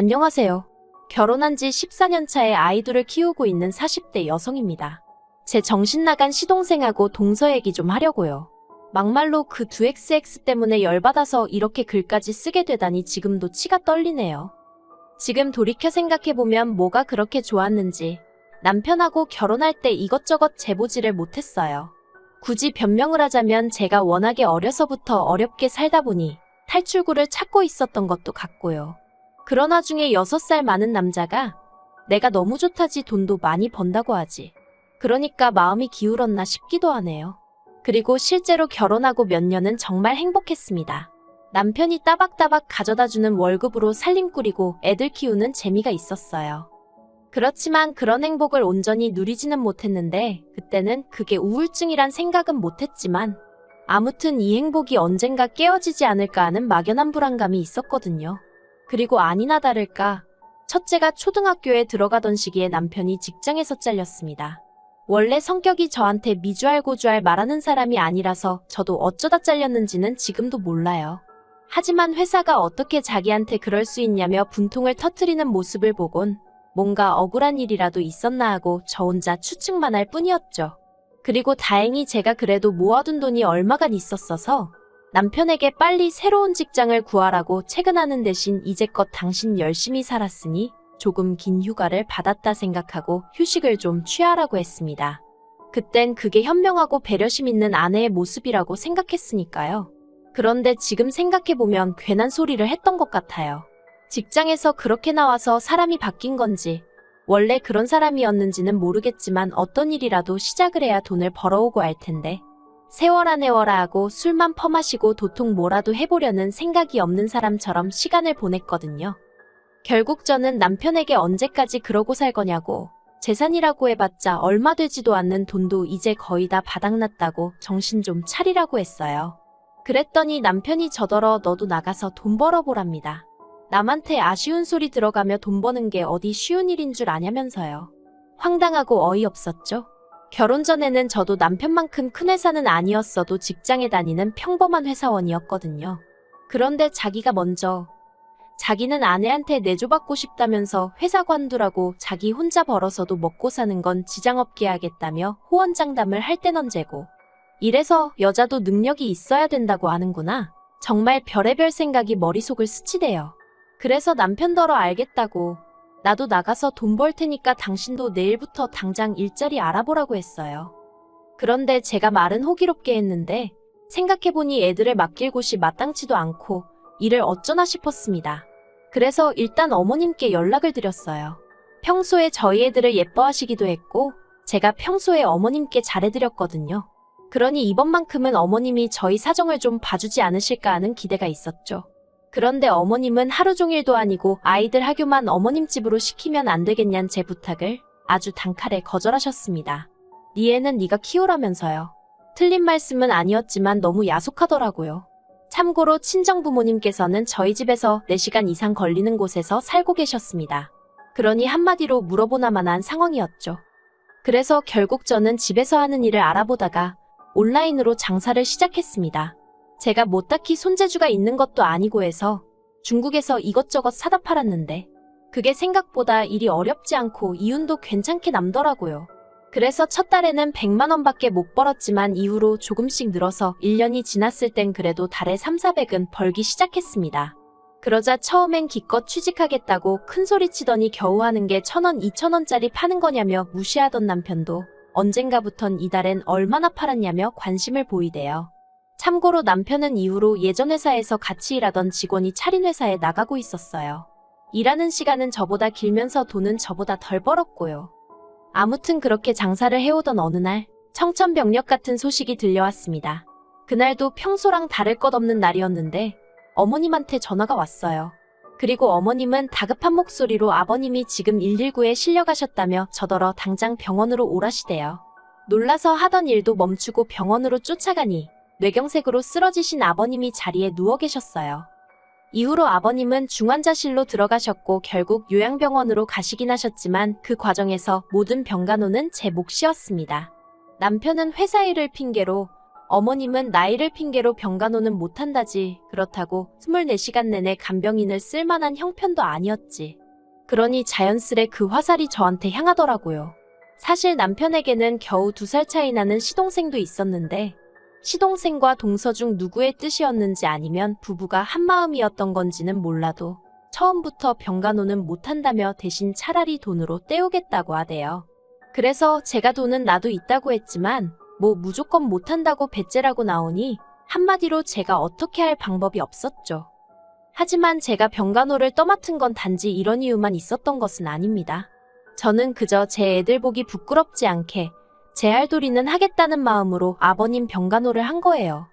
안녕하세요. 결혼한 지 14년 차에 아이들을 키우고 있는 40대 여성입니다. 제 정신 나간 시동생하고 동서 얘기 좀 하려고요. 막말로 그 두 XX 때문에 열받아서 이렇게 글까지 쓰게 되다니 지금도 치가 떨리네요. 지금 돌이켜 생각해보면 뭐가 그렇게 좋았는지 남편하고 결혼할 때 이것저것 재보지를 못했어요. 굳이 변명을 하자면 제가 워낙에 어려서부터 어렵게 살다 보니 탈출구를 찾고 있었던 것도 같고요. 그런 와중에 6살 많은 남자가 내가 너무 좋다지 돈도 많이 번다고 하지. 그러니까 마음이 기울었나 싶기도 하네요. 그리고 실제로 결혼하고 몇 년은 정말 행복했습니다. 남편이 따박따박 가져다주는 월급으로 살림 꾸리고 애들 키우는 재미가 있었어요. 그렇지만 그런 행복을 온전히 누리지는 못했는데 그때는 그게 우울증이란 생각은 못했지만 아무튼 이 행복이 언젠가 깨어지지 않을까 하는 막연한 불안감이 있었거든요. 그리고 아니나 다를까 첫째가 초등학교에 들어가던 시기에 남편이 직장에서 잘렸습니다. 원래 성격이 저한테 미주알고주알 말하는 사람이 아니라서 저도 어쩌다 잘렸는지는 지금도 몰라요. 하지만 회사가 어떻게 자기한테 그럴 수 있냐며 분통을 터뜨리는 모습을 보곤 뭔가 억울한 일이라도 있었나 하고 저 혼자 추측만 할 뿐이었죠. 그리고 다행히 제가 그래도 모아둔 돈이 얼마간 있었어서 남편에게 빨리 새로운 직장을 구하라고 채근하는 대신 이제껏 당신 열심히 살았으니 조금 긴 휴가를 받았다 생각하고 휴식을 좀 취하라고 했습니다. 그땐 그게 현명하고 배려심 있는 아내의 모습이라고 생각했으니까요. 그런데 지금 생각해보면 괜한 소리를 했던 것 같아요. 직장에서 그렇게 나와서 사람이 바뀐 건지 원래 그런 사람이었는지는 모르겠지만 어떤 일이라도 시작을 해야 돈을 벌어오고 할 텐데 세워라 내워라 하고 술만 퍼마시고 도통 뭐라도 해보려는 생각이 없는 사람처럼 시간을 보냈거든요. 결국 저는 남편에게 언제까지 그러고 살 거냐고 재산이라고 해봤자 얼마 되지도 않는 돈도 이제 거의 다 바닥났다고 정신 좀 차리라고 했어요. 그랬더니 남편이 저더러 너도 나가서 돈 벌어보랍니다. 남한테 아쉬운 소리 들어가며 돈 버는 게 어디 쉬운 일인 줄 아냐면서요. 황당하고 어이없었죠. 결혼 전에는 저도 남편만큼 큰 회사는 아니었어도 직장에 다니는 평범한 회사원이었거든요. 그런데 자기가 먼저 자기는 아내한테 내조받고 싶다면서 회사 관두라고 자기 혼자 벌어서도 먹고 사는 건 지장 없게 하겠다며 호언장담을 할 땐 언제고. 이래서 여자도 능력이 있어야 된다고 하는구나. 정말 별의별 생각이 머릿속을 스치대요. 그래서 남편더러 알겠다고 나도 나가서 돈 벌 테니까 당신도 내일부터 당장 일자리 알아보라고 했어요. 그런데 제가 말은 호기롭게 했는데 생각해보니 애들을 맡길 곳이 마땅치도 않고 일을 어쩌나 싶었습니다. 그래서 일단 어머님께 연락을 드렸어요. 평소에 저희 애들을 예뻐하시기도 했고 제가 평소에 어머님께 잘해드렸거든요. 그러니 이번만큼은 어머님이 저희 사정을 좀 봐주지 않으실까 하는 기대가 있었죠. 그런데 어머님은 하루 종일도 아니고 아이들 학교만 어머님 집으로 시키면 안 되겠냐는 제 부탁을 아주 단칼에 거절하셨습니다. 네 애는 네가 키우라면서요. 틀린 말씀은 아니었지만 너무 야속하더라고요. 참고로 친정부모님께서는 저희 집에서 4시간 이상 걸리는 곳에서 살고 계셨습니다. 그러니 한마디로 물어보나만 한 상황이었죠. 그래서 결국 저는 집에서 하는 일을 알아보다가 온라인으로 장사를 시작했습니다. 제가 뭐 딱히 손재주가 있는 것도 아니고 해서 중국에서 이것저것 사다 팔았는데 그게 생각보다 일이 어렵지 않고 이윤도 괜찮게 남더라고요. 그래서 첫 달에는 100만 원밖에 못 벌었지만 이후로 조금씩 늘어서 1년이 지났을 땐 그래도 달에 3,400은 벌기 시작했습니다. 그러자 처음엔 기껏 취직하겠다고 큰소리치더니 겨우 하는 게 1,000원, 2,000원짜리 파는 거냐며 무시하던 남편도 언젠가부턴 이달엔 얼마나 팔았냐며 관심을 보이대요. 참고로 남편은 이후로 예전 회사에서 같이 일하던 직원이 차린 회사에 나가고 있었어요. 일하는 시간은 저보다 길면서 돈은 저보다 덜 벌었고요. 아무튼 그렇게 장사를 해오던 어느 날 청천벽력 같은 소식이 들려왔습니다. 그날도 평소랑 다를 것 없는 날이었는데 어머님한테 전화가 왔어요. 그리고 어머님은 다급한 목소리로 아버님이 지금 119에 실려가셨다며 저더러 당장 병원으로 오라시대요. 놀라서 하던 일도 멈추고 병원으로 쫓아가니 뇌경색으로 쓰러지신 아버님이 자리에 누워 계셨어요. 이후로 아버님은 중환자실로 들어가셨고 결국 요양병원으로 가시긴 하셨지만 그 과정에서 모든 병간호는 제 몫이었습니다. 남편은 회사 일을 핑계로 어머님은 나이를 핑계로 병간호는 못한다지. 그렇다고 24시간 내내 간병인을 쓸만한 형편도 아니었지. 그러니 자연스레 그 화살이 저한테 향하더라고요. 사실 남편에게는 겨우 2살 차이 나는 시동생도 있었는데 시동생과 동서 중 누구의 뜻이었는지 아니면 부부가 한마음이었던 건지는 몰라도 처음부터 병간호는 못한다며 대신 차라리 돈으로 때우겠다고 하대요. 그래서 제가 돈은 나도 있다고 했지만 뭐 무조건 못한다고 배째라고 나오니 한마디로 제가 어떻게 할 방법이 없었죠. 하지만 제가 병간호를 떠맡은 건 단지 이런 이유만 있었던 것은 아닙니다. 저는 그저 제 애들 보기 부끄럽지 않게 제 할도리는 하겠다는 마음으로 아버님 병간호를 한 거예요.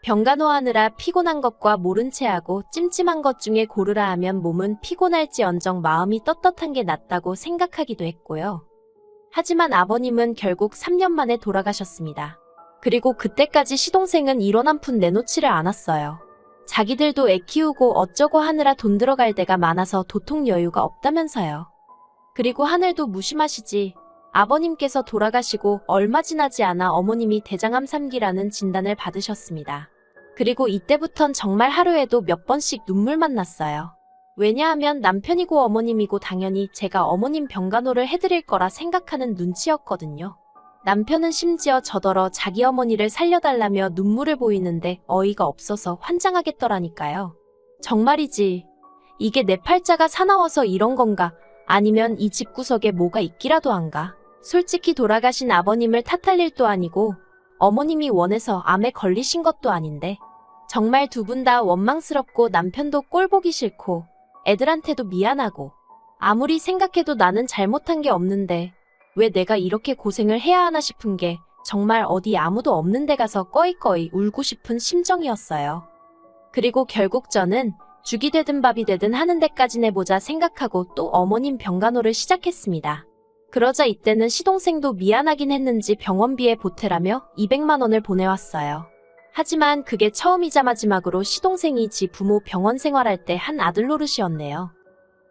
병간호하느라 피곤한 것과 모른 채 하고 찜찜한 것 중에 고르라 하면 몸은 피곤할지언정 마음이 떳떳한 게 낫다고 생각하기도 했고요. 하지만 아버님은 결국 3년 만에 돌아가셨습니다. 그리고 그때까지 시동생은 1원 한 푼 내놓지를 않았어요. 자기들도 애 키우고 어쩌고 하느라 돈 들어갈 데가 많아서 도통 여유가 없다면서요. 그리고 하늘도 무심하시지. 아버님께서 돌아가시고 얼마 지나지 않아 어머님이 대장암 3기라는 진단을 받으셨습니다. 그리고 이때부턴 정말 하루에도 몇 번씩 눈물만 났어요. 왜냐하면 남편이고 어머님이고 당연히 제가 어머님 병간호를 해드릴 거라 생각하는 눈치였거든요. 남편은 심지어 저더러 자기 어머니를 살려달라며 눈물을 보이는데 어이가 없어서 환장하겠더라니까요. 정말이지. 이게 내 팔자가 사나워서 이런 건가? 아니면 이 집구석에 뭐가 있기라도 한가? 솔직히 돌아가신 아버님을 탓할 일도 아니고 어머님이 원해서 암에 걸리신 것도 아닌데 정말 두 분 다 원망스럽고 남편도 꼴 보기 싫고 애들한테도 미안하고 아무리 생각해도 나는 잘못한 게 없는데 왜 내가 이렇게 고생을 해야 하나 싶은 게 정말 어디 아무도 없는 데 가서 꺼이꺼이 울고 싶은 심정이었어요. 그리고 결국 저는 죽이 되든 밥이 되든 하는 데까지 내보자 생각하고 또 어머님 병간호를 시작했습니다. 그러자 이때는 시동생도 미안하긴 했는지 병원비에 보태라며 200만 원을 보내왔어요. 하지만 그게 처음이자 마지막으로 시동생이 지 부모 병원 생활할 때 한 아들 노릇이었네요.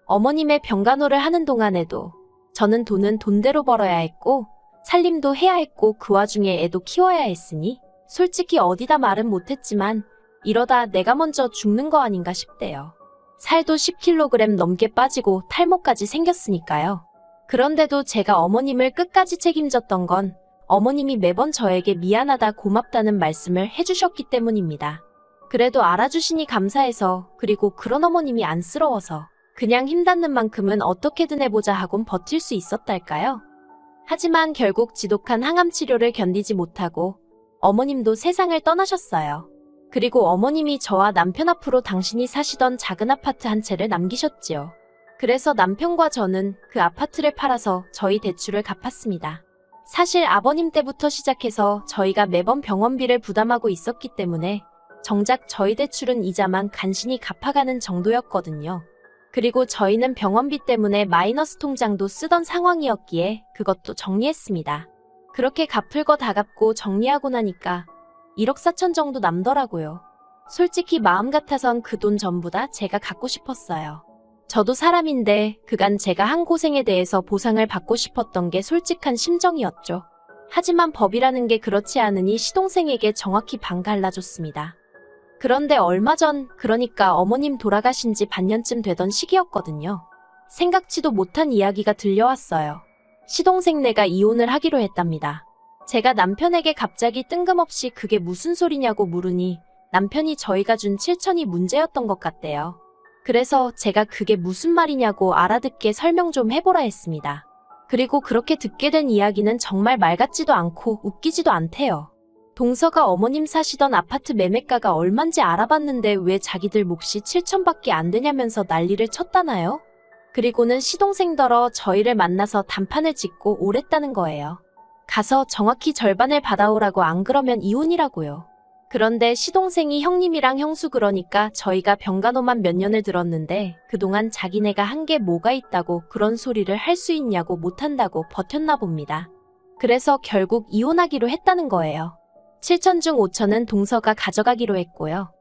어머님의 병간호를 하는 동안에도 저는 돈은 돈대로 벌어야 했고 살림도 해야 했고 그 와중에 애도 키워야 했으니 솔직히 어디다 말은 못했지만 이러다 내가 먼저 죽는 거 아닌가 싶대요. 살도 10kg 넘게 빠지고 탈모까지 생겼으니까요. 그런데도 제가 어머님을 끝까지 책임졌던 건 어머님이 매번 저에게 미안하다 고맙다는 말씀을 해주셨기 때문입니다. 그래도 알아주시니 감사해서 그리고 그런 어머님이 안쓰러워서 그냥 힘닿는 만큼은 어떻게든 해보자 하곤 버틸 수 있었달까요? 하지만 결국 지독한 항암 치료를 견디지 못하고 어머님도 세상을 떠나셨어요. 그리고 어머님이 저와 남편 앞으로 당신이 사시던 작은 아파트 한 채를 남기셨지요. 그래서 남편과 저는 그 아파트를 팔아서 저희 대출을 갚았습니다. 사실 아버님 때부터 시작해서 저희가 매번 병원비를 부담하고 있었기 때문에 정작 저희 대출은 이자만 간신히 갚아가는 정도였거든요. 그리고 저희는 병원비 때문에 마이너스 통장도 쓰던 상황이었기에 그것도 정리했습니다. 그렇게 갚을 거 다 갚고 정리하고 나니까 1억 4천 정도 남더라고요. 솔직히 마음 같아선 그 돈 전부 다 제가 갖고 싶었어요. 저도 사람인데 그간 제가 한 고생에 대해서 보상을 받고 싶었던 게 솔직한 심정이었죠. 하지만 법이라는 게 그렇지 않으니 시동생에게 정확히 반 갈라줬습니다. 그런데 얼마 전, 그러니까 어머님 돌아가신 지 반년쯤 되던 시기였거든요. 생각지도 못한 이야기가 들려왔어요. 시동생네가 이혼을 하기로 했답니다. 제가 남편에게 갑자기 뜬금없이 그게 무슨 소리냐고 물으니 남편이 저희가 준 7천이 문제였던 것 같대요. 그래서 제가 그게 무슨 말이냐고 알아듣게 설명 좀 해보라 했습니다. 그리고 그렇게 듣게 된 이야기는 정말 말 같지도 않고 웃기지도 않대요. 동서가 어머님 사시던 아파트 매매가가 얼만지 알아봤는데 왜 자기들 몫이 7천밖에 안 되냐면서 난리를 쳤다나요? 그리고는 시동생더러 저희를 만나서 단판을 짓고 오랬다는 거예요. 가서 정확히 절반을 받아오라고 안 그러면 이혼이라고요. 그런데 시동생이 형님이랑 형수 그러니까 저희가 병간호만 몇 년을 들었는데 그동안 자기네가 한 게 뭐가 있다고 그런 소리를 할 수 있냐고 못한다고 버텼나 봅니다. 그래서 결국 이혼하기로 했다는 거예요. 7천 중 5천은 동서가 가져가기로 했고요.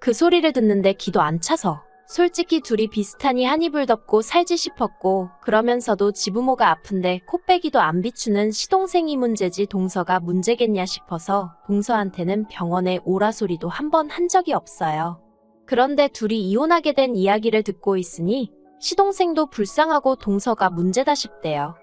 그 소리를 듣는데 기도 안 차서 솔직히 둘이 비슷하니 한 이불 덮고 살지 싶었고 그러면서도 지부모가 아픈데 코빼기도 안 비추는 시동생이 문제지 동서가 문제겠냐 싶어서 동서한테는 병원에 오라 소리도 한 번 한 적이 없어요. 그런데 둘이 이혼하게 된 이야기를 듣고 있으니 시동생도 불쌍하고 동서가 문제다 싶대요.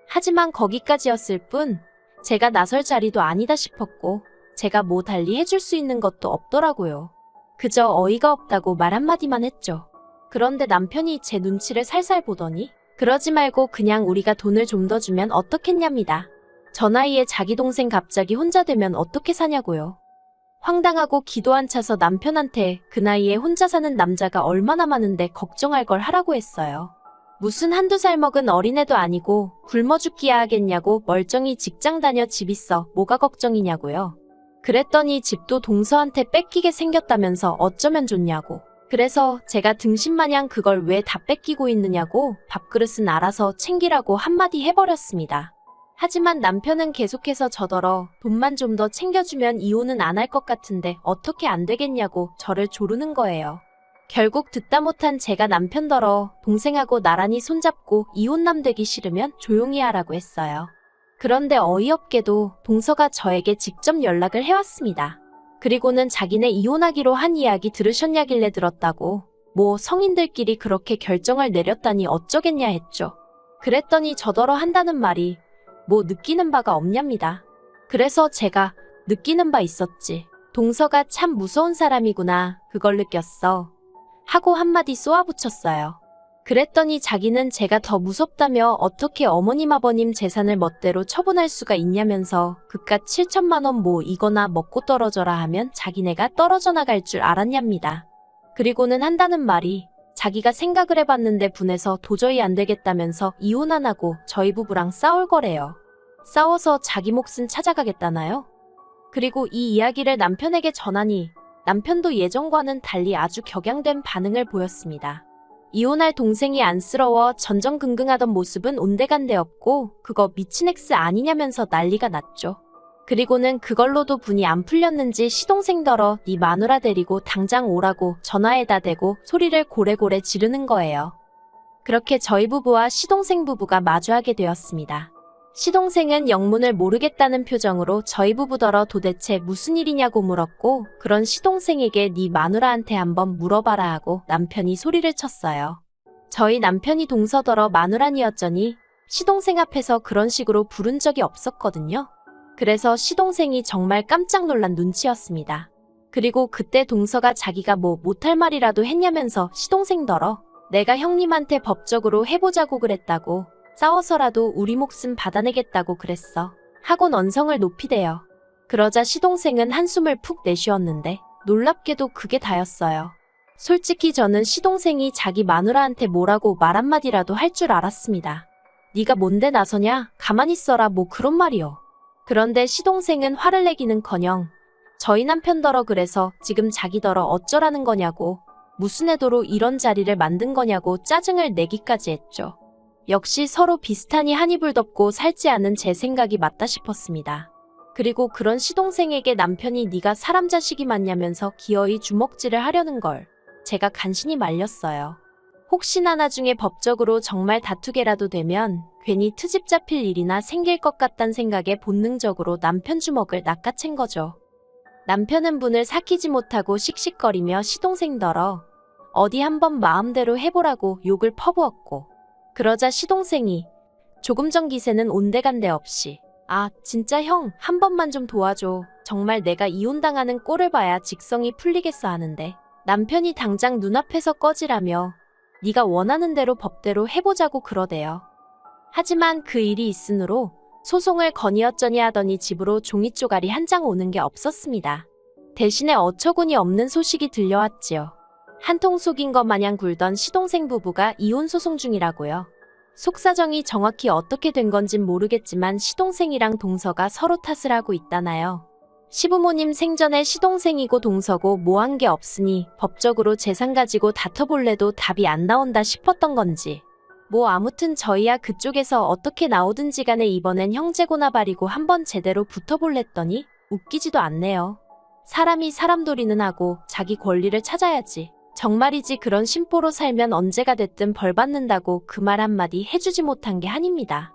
하지만 거기까지였을 뿐 제가 나설 자리도 아니다 싶었고 제가 뭐 달리 해줄 수 있는 것도 없더라고요. 그저 어이가 없다고 말 한마디만 했죠. 그런데 남편이 제 눈치를 살살 보더니 그러지 말고 그냥 우리가 돈을 좀 더 주면 어떻겠냐입니다. 저 나이에 자기 동생 갑자기 혼자 되면 어떻게 사냐고요. 황당하고 기도 안 차서 남편한테 그 나이에 혼자 사는 남자가 얼마나 많은데 걱정할 걸 하라고 했어요. 무슨 한두 살 먹은 어린애도 아니고 굶어 죽기야 하겠냐고 멀쩡히 직장 다녀 집 있어 뭐가 걱정이냐고요. 그랬더니 집도 동서한테 뺏기게 생겼다면서 어쩌면 좋냐고. 그래서 제가 등신마냥 그걸 왜 다 뺏기고 있느냐고 밥그릇은 알아서 챙기라고 한마디 해버렸습니다. 하지만 남편은 계속해서 저더러 돈만 좀 더 챙겨주면 이혼은 안 할 것 같은데 어떻게 안 되겠냐고 저를 조르는 거예요. 결국 듣다 못한 제가 남편더러 동생하고 나란히 손잡고 이혼남 되기 싫으면 조용히 하라고 했어요. 그런데 어이없게도 동서가 저에게 직접 연락을 해왔습니다. 그리고는 자기네 이혼하기로 한 이야기 들으셨냐길래 들었다고 뭐 성인들끼리 그렇게 결정을 내렸다니 어쩌겠냐 했죠. 그랬더니 저더러 한다는 말이 뭐 느끼는 바가 없냐입니다. 그래서 제가 느끼는 바 있었지. 동서가 참 무서운 사람이구나. 그걸 느꼈어. 하고 한마디 쏘아붙였어요. 그랬더니 자기는 제가 더 무섭다며 어떻게 어머님 아버님 재산을 멋대로 처분할 수가 있냐면서 그깟 7천만 원 뭐 이거나 먹고 떨어져라 하면 자기네가 떨어져 나갈 줄 알았냐입니다. 그리고는 한다는 말이 자기가 생각을 해봤는데 분해서 도저히 안 되겠다면서 이혼 안 하고 저희 부부랑 싸울 거래요. 싸워서 자기 몫은 찾아가겠다나요? 그리고 이 이야기를 남편에게 전하니 남편도 예전과는 달리 아주 격양된 반응을 보였습니다. 이혼할 동생이 안쓰러워 전전긍긍하던 모습은 온데간데 없고 그거 미친 X 아니냐면서 난리가 났죠. 그리고는 그걸로도 분이 안 풀렸는지 시동생더러 네 마누라 데리고 당장 오라고 전화에다 대고 소리를 고래고래 지르는 거예요. 그렇게 저희 부부와 시동생 부부가 마주하게 되었습니다. 시동생은 영문을 모르겠다는 표정으로 저희 부부더러 도대체 무슨 일이냐고 물었고 그런 시동생에게 네 마누라한테 한번 물어봐라 하고 남편이 소리를 쳤어요. 저희 남편이 동서더러 마누라니었더니 시동생 앞에서 그런 식으로 부른 적이 없었거든요. 그래서 시동생이 정말 깜짝 놀란 눈치였습니다. 그리고 그때 동서가 자기가 뭐 못할 말이라도 했냐면서 시동생더러 내가 형님한테 법적으로 해보자고 그랬다고 싸워서라도 우리 목숨 받아내겠다고 그랬어. 하곤 언성을 높이대요. 그러자 시동생은 한숨을 푹 내쉬었는데 놀랍게도 그게 다였어요. 솔직히 저는 시동생이 자기 마누라한테 뭐라고 말 한마디라도 할 줄 알았습니다. 네가 뭔데 나서냐? 가만히 있어라 뭐 그런 말이요. 그런데 시동생은 화를 내기는커녕 저희 남편더러 그래서 지금 자기더러 어쩌라는 거냐고 무슨 애도로 이런 자리를 만든 거냐고 짜증을 내기까지 했죠. 역시 서로 비슷하니 한 이불 덮고 살지 않은 제 생각이 맞다 싶었습니다. 그리고 그런 시동생에게 남편이 네가 사람 자식이 맞냐면서 기어이 주먹질을 하려는 걸 제가 간신히 말렸어요. 혹시나 나중에 법적으로 정말 다투게라도 되면 괜히 트집 잡힐 일이나 생길 것 같단 생각에 본능적으로 남편 주먹을 낚아챈 거죠. 남편은 분을 삭히지 못하고 씩씩거리며 시동생더러 어디 한번 마음대로 해보라고 욕을 퍼부었고 그러자 시동생이 조금 전 기세는 온데간데 없이 아 진짜 형 한 번만 좀 도와줘. 정말 내가 이혼당하는 꼴을 봐야 직성이 풀리겠어 하는데 남편이 당장 눈앞에서 꺼지라며 네가 원하는 대로 법대로 해보자고 그러대요. 하지만 그 일이 있으므로 소송을 건의어쩌니 하더니 집으로 종이쪼가리 한 장 오는 게 없었습니다. 대신에 어처구니 없는 소식이 들려왔지요. 한통 속인 것 마냥 굴던 시동생 부부가 이혼 소송 중이라고요. 속사정이 정확히 어떻게 된 건진 모르겠지만 시동생이랑 동서가 서로 탓을 하고 있다나요. 시부모님 생전에 시동생이고 동서고 뭐 한 게 없으니 법적으로 재산 가지고 다퉈볼래도 답이 안 나온다 싶었던 건지. 뭐 아무튼 저희야 그쪽에서 어떻게 나오든지 간에 이번엔 형제고나 발이고 한번 제대로 붙어볼랬더니 웃기지도 않네요. 사람이 사람 도리는 하고 자기 권리를 찾아야지. 정말이지 그런 심보로 살면 언제가 됐든 벌 받는다고 그 말 한마디 해주지 못한 게 한입니다.